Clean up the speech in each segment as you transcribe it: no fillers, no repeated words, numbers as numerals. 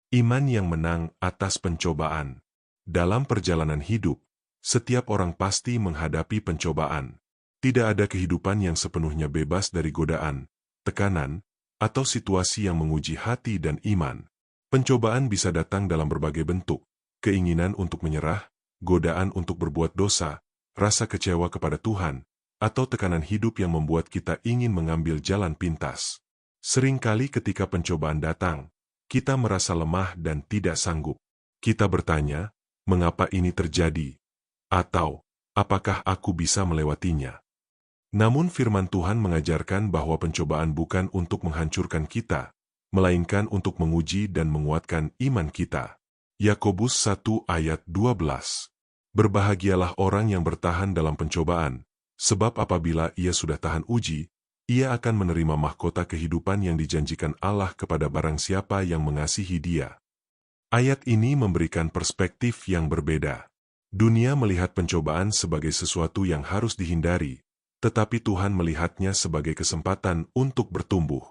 Iman yang menang atas pencobaan. Dalam perjalanan hidup, setiap orang pasti menghadapi pencobaan. Tidak ada kehidupan yang sepenuhnya bebas dari godaan, tekanan, atau situasi yang menguji hati dan iman. Pencobaan bisa datang dalam berbagai bentuk, keinginan untuk menyerah, godaan untuk berbuat dosa, rasa kecewa kepada Tuhan, atau tekanan hidup yang membuat kita ingin mengambil jalan pintas. Seringkali ketika pencobaan datang, kita merasa lemah dan tidak sanggup. Kita bertanya, mengapa ini terjadi? Atau, apakah aku bisa melewatinya? Namun firman Tuhan mengajarkan bahwa pencobaan bukan untuk menghancurkan kita, melainkan untuk menguji dan menguatkan iman kita. Yakobus 1 ayat 12. Berbahagialah orang yang bertahan dalam pencobaan, sebab apabila ia sudah tahan uji, ia akan menerima mahkota kehidupan yang dijanjikan Allah kepada barang siapa yang mengasihi Dia. Ayat ini memberikan perspektif yang berbeda. Dunia melihat pencobaan sebagai sesuatu yang harus dihindari, tetapi Tuhan melihatnya sebagai kesempatan untuk bertumbuh.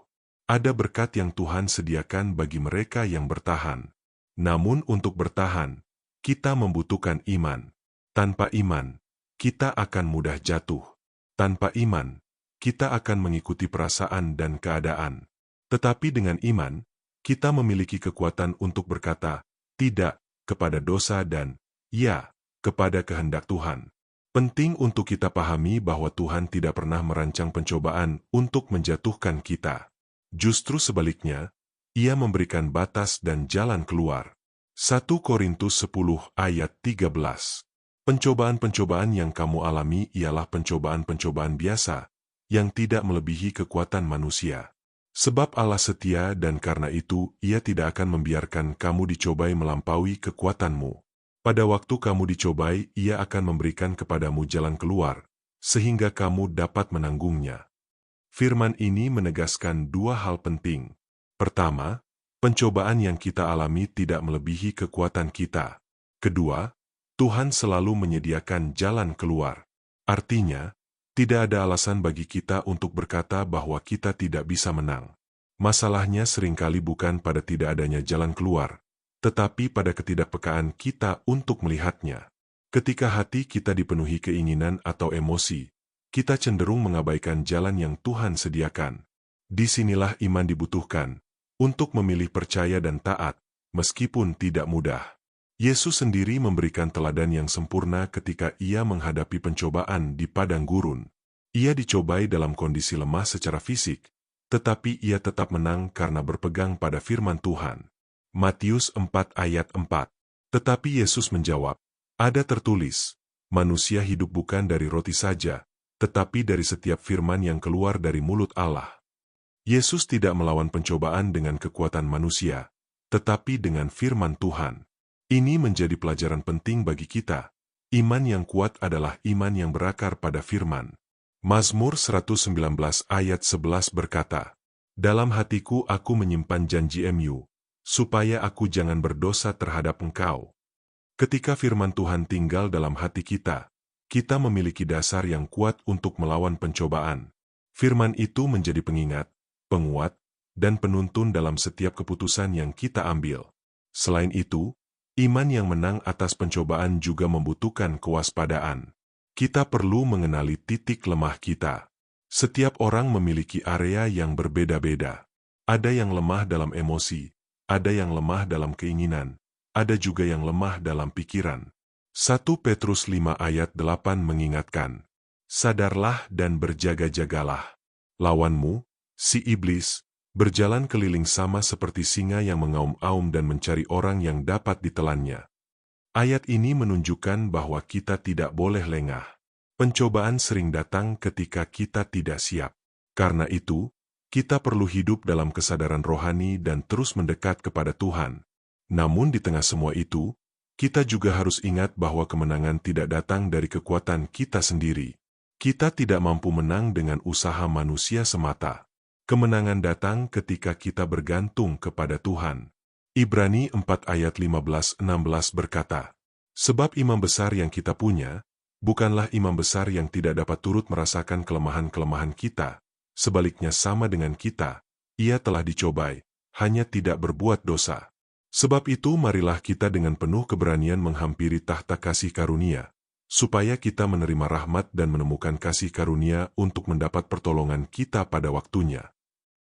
Ada berkat yang Tuhan sediakan bagi mereka yang bertahan. Namun untuk bertahan, kita membutuhkan iman. Tanpa iman, kita akan mudah jatuh. Tanpa iman, kita akan mengikuti perasaan dan keadaan. Tetapi dengan iman, kita memiliki kekuatan untuk berkata, tidak, kepada dosa dan, ya, kepada kehendak Tuhan. Penting untuk kita pahami bahwa Tuhan tidak pernah merancang pencobaan untuk menjatuhkan kita. Justru sebaliknya, Ia memberikan batas dan jalan keluar. 1 Korintus 10 ayat 13. Pencobaan-pencobaan yang kamu alami ialah pencobaan-pencobaan biasa, yang tidak melebihi kekuatan manusia. Sebab Allah setia dan karena itu Ia tidak akan membiarkan kamu dicobai melampaui kekuatanmu. Pada waktu kamu dicobai, Ia akan memberikan kepadamu jalan keluar, sehingga kamu dapat menanggungnya. Firman ini menegaskan dua hal penting. Pertama, pencobaan yang kita alami tidak melebihi kekuatan kita. Kedua, Tuhan selalu menyediakan jalan keluar. Artinya, tidak ada alasan bagi kita untuk berkata bahwa kita tidak bisa menang. Masalahnya seringkali bukan pada tidak adanya jalan keluar, tetapi pada ketidakpekaan kita untuk melihatnya. Ketika hati kita dipenuhi keinginan atau emosi, kita cenderung mengabaikan jalan yang Tuhan sediakan. Disinilah iman dibutuhkan, untuk memilih percaya dan taat, meskipun tidak mudah. Yesus sendiri memberikan teladan yang sempurna ketika Ia menghadapi pencobaan di padang gurun. Ia dicobai dalam kondisi lemah secara fisik, tetapi Ia tetap menang karena berpegang pada firman Tuhan. Matius 4 ayat 4. Tetapi Yesus menjawab, ada tertulis, manusia hidup bukan dari roti saja, tetapi dari setiap firman yang keluar dari mulut Allah. Yesus tidak melawan pencobaan dengan kekuatan manusia, tetapi dengan firman Tuhan. Ini menjadi pelajaran penting bagi kita. Iman yang kuat adalah iman yang berakar pada firman. Mazmur 119 ayat 11 berkata, dalam hatiku aku menyimpan janji-Mu, supaya aku jangan berdosa terhadap Engkau. Ketika firman Tuhan tinggal dalam hati kita memiliki dasar yang kuat untuk melawan pencobaan. Firman itu menjadi pengingat, penguat, dan penuntun dalam setiap keputusan yang kita ambil. Selain itu, iman yang menang atas pencobaan juga membutuhkan kewaspadaan. Kita perlu mengenali titik lemah kita. Setiap orang memiliki area yang berbeda-beda. Ada yang lemah dalam emosi, ada yang lemah dalam keinginan, ada juga yang lemah dalam pikiran. 1 Petrus 5 ayat 8 mengingatkan, sadarlah dan berjaga-jagalah. Lawanmu, si iblis, berjalan keliling sama seperti singa yang mengaum-aum dan mencari orang yang dapat ditelannya. Ayat ini menunjukkan bahwa kita tidak boleh lengah. Pencobaan sering datang ketika kita tidak siap. Karena itu, kita perlu hidup dalam kesadaran rohani dan terus mendekat kepada Tuhan. Namun di tengah semua itu, kita juga harus ingat bahwa kemenangan tidak datang dari kekuatan kita sendiri. Kita tidak mampu menang dengan usaha manusia semata. Kemenangan datang ketika kita bergantung kepada Tuhan. Ibrani 4 ayat 15-16 berkata, sebab imam besar yang kita punya, bukanlah imam besar yang tidak dapat turut merasakan kelemahan-kelemahan kita. Sebaliknya sama dengan kita, ia telah dicobai, hanya tidak berbuat dosa. Sebab itu marilah kita dengan penuh keberanian menghampiri tahta kasih karunia, supaya kita menerima rahmat dan menemukan kasih karunia untuk mendapat pertolongan kita pada waktunya.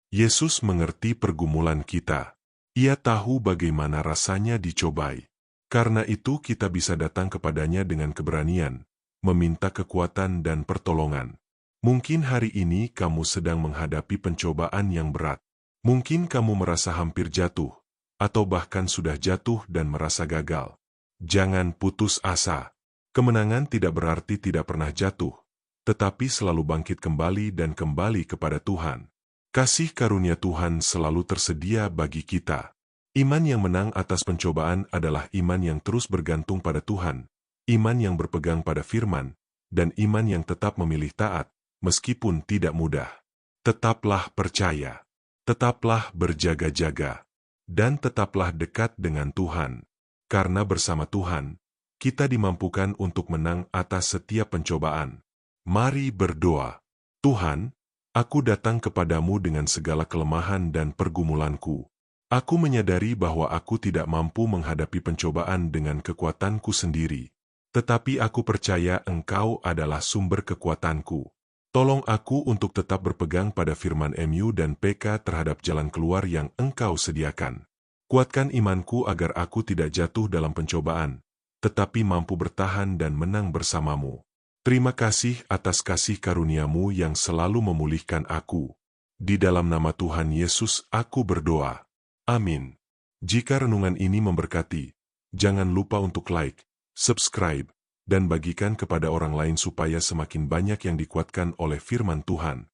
Yesus mengerti pergumulan kita. Ia tahu bagaimana rasanya dicobai. Karena itu kita bisa datang kepadanya dengan keberanian, meminta kekuatan dan pertolongan. Mungkin hari ini kamu sedang menghadapi pencobaan yang berat. Mungkin kamu merasa hampir jatuh, atau bahkan sudah jatuh dan merasa gagal. Jangan putus asa. Kemenangan tidak berarti tidak pernah jatuh, tetapi selalu bangkit kembali dan kembali kepada Tuhan. Kasih karunia Tuhan selalu tersedia bagi kita. Iman yang menang atas pencobaan adalah iman yang terus bergantung pada Tuhan, iman yang berpegang pada firman, dan iman yang tetap memilih taat, meskipun tidak mudah. Tetaplah percaya, tetaplah berjaga-jaga, dan tetaplah dekat dengan Tuhan. Karena bersama Tuhan, kita dimampukan untuk menang atas setiap pencobaan. Mari berdoa. Tuhan, aku datang kepadamu dengan segala kelemahan dan pergumulanku. Aku menyadari bahwa aku tidak mampu menghadapi pencobaan dengan kekuatanku sendiri. Tetapi aku percaya Engkau adalah sumber kekuatanku. Tolong aku untuk tetap berpegang pada firman MU dan PK terhadap jalan keluar yang Engkau sediakan. Kuatkan imanku agar aku tidak jatuh dalam pencobaan, tetapi mampu bertahan dan menang bersamamu. Terima kasih atas kasih karuniamu yang selalu memulihkan aku. Di dalam nama Tuhan Yesus aku berdoa. Amin. Jika renungan ini memberkati, jangan lupa untuk like, subscribe, dan bagikan kepada orang lain supaya semakin banyak yang dikuatkan oleh firman Tuhan.